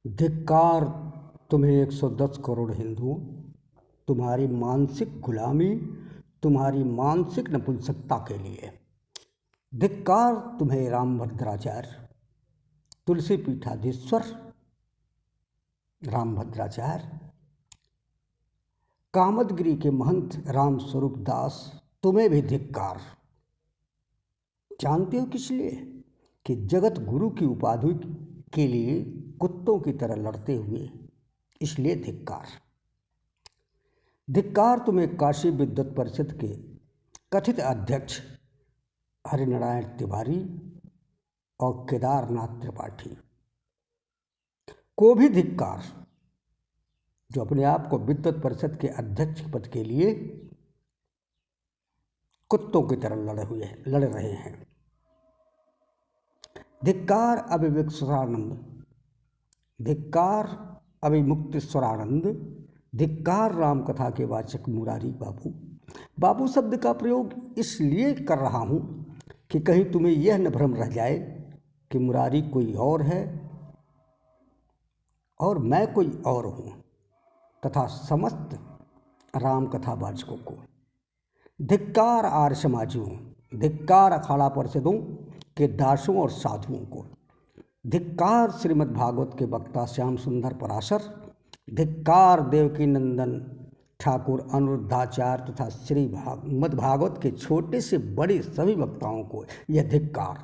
धिक्कार तुम्हें 110 करोड़ हिंदुओं, तुम्हारी मानसिक गुलामी, तुम्हारी मानसिक नपुंसकता के लिए। धिक्कार तुम्हें रामभद्राचार्य, तुलसी पीठाधीश्वर रामभद्राचार्य, कामदगिरी के महंत राम स्वरूप दास, तुम्हें भी धिक्कार। जानते हो किस लिए? कि जगत गुरु की उपाधि के लिए कुत्तों की तरह लड़ते हुए, इसलिए धिक्कार। धिक्कार तुम्हें काशी विद्वत परिषद के कथित अध्यक्ष हरिनारायण तिवारी और केदारनाथ त्रिपाठी को भी धिक्कार, जो अपने आप को विद्वत परिषद के अध्यक्ष पद के लिए कुत्तों की तरह लड़ रहे हैं। धिक्कार अभिविक्तानंद, धिक्कार अभिमुक्तेश्वरानंद, धिक्कार राम कथा के वाचक मुरारी बाबू। बाबू शब्द का प्रयोग इसलिए कर रहा हूँ कि कहीं तुम्हें यह न भ्रम रह जाए कि मुरारी कोई और है और मैं कोई और हूँ, तथा समस्त राम कथा वाचकों को धिक्कार। आर्य समाजियों, धिक्कार अखाड़ा परिषदों के दासों और साधुओं को धिक्कार। श्रीमद् भागवत के वक्ता श्याम सुंदर पराशर, धिक्कार। देवकी नंदन ठाकुर अनुरुद्धाचार्य तथा श्रीमद् भागवत के छोटे से बड़े सभी वक्ताओं को यह धिक्कार,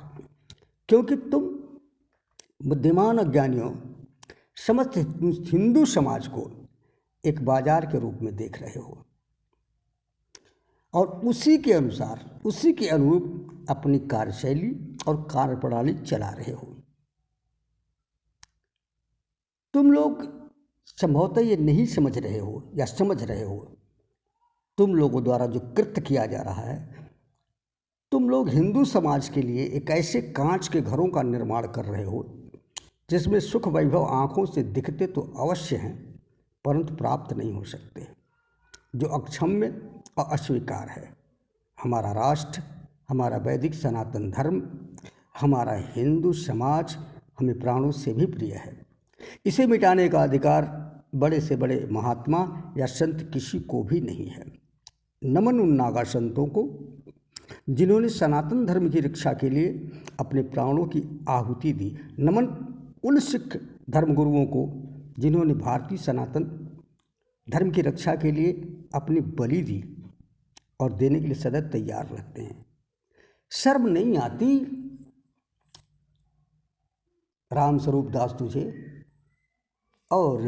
क्योंकि तुम बुद्धिमान अज्ञानियों समस्त हिंदू समाज को एक बाजार के रूप में देख रहे हो और उसी के अनुसार, उसी के अनुरूप अपनी कार्यशैली और कार्यप्रणाली चला रहे हो। तुम लोग संभवतः ये नहीं समझ रहे हो या समझ रहे हो, तुम लोगों द्वारा जो कृत्य किया जा रहा है, तुम लोग हिंदू समाज के लिए एक ऐसे कांच के घरों का निर्माण कर रहे हो जिसमें सुख वैभव आँखों से दिखते तो अवश्य हैं, परंतु प्राप्त नहीं हो सकते, जो अक्षम्य और अस्वीकार है। हमारा राष्ट्र, हमारा वैदिक सनातन धर्म, हमारा हिंदू समाज हमें प्राणों से भी प्रिय है। इसे मिटाने का अधिकार बड़े से बड़े महात्मा या संत किसी को भी नहीं है। नमन उन नागा संतों को जिन्होंने सनातन धर्म की रक्षा के लिए अपने प्राणों की आहुति दी। नमन उन सिख धर्मगुरुओं को जिन्होंने भारतीय सनातन धर्म की रक्षा के लिए अपनी बलि दी और देने के लिए सदैव तैयार रहते हैं। शर्म नहीं आती राम स्वरूप दास तुझे और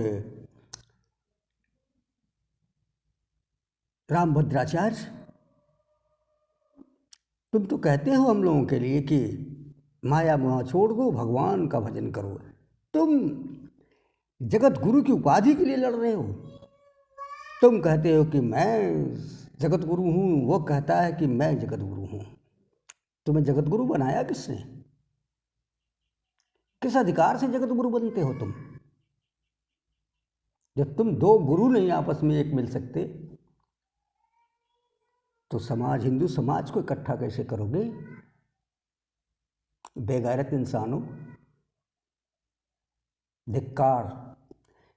रामभद्राचार्य? तुम तो कहते हो हम लोगों के लिए कि माया मोह छोड़ दो, भगवान का भजन करो। तुम जगत गुरु की उपाधि के लिए लड़ रहे हो। तुम कहते हो कि मैं जगत गुरु हूँ, वो कहता है कि मैं जगत गुरु हूँ। तुम्हें जगत गुरु बनाया किसने? किस अधिकार से जगत गुरु बनते हो तुम? जब तुम दो गुरु नहीं आपस में एक मिल सकते तो समाज, हिंदू समाज को इकट्ठा कैसे करोगे? बेगैरत इंसानों, धिक्कार।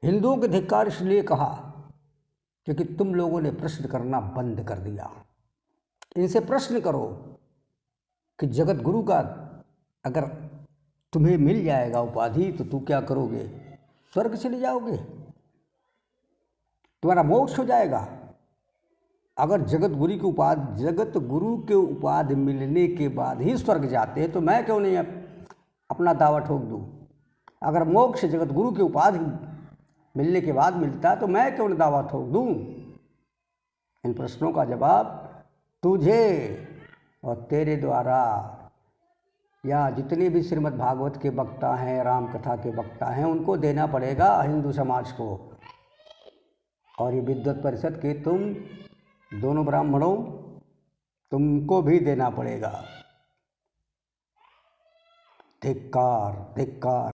हिंदुओं के धिक्कार इसलिए कहा क्योंकि तुम लोगों ने प्रश्न करना बंद कर दिया। इनसे प्रश्न करो कि जगत गुरु का अगर तुम्हें मिल जाएगा उपाधि तो तू क्या करोगे? स्वर्ग चले जाओगे? तुम्हारा मोक्ष हो जाएगा? अगर जगत गुरु के उपाधि मिलने के बाद ही स्वर्ग जाते तो मैं क्यों नहीं अपना दावा ठोक दूँ? अगर मोक्ष जगत गुरु के उपाधि मिलने के बाद मिलता तो मैं क्यों नहीं दावा ठोक दूँ? इन प्रश्नों का जवाब तुझे और तेरे द्वारा या जितने भी श्रीमद् भागवत के वक्ता हैं, राम कथा के वक्ता हैं, उनको देना पड़ेगा हिंदू समाज को। और ये विद्वत परिषद के तुम दोनों ब्राह्मणों, तुमको भी देना पड़ेगा। धिक्कार, धिक्कार।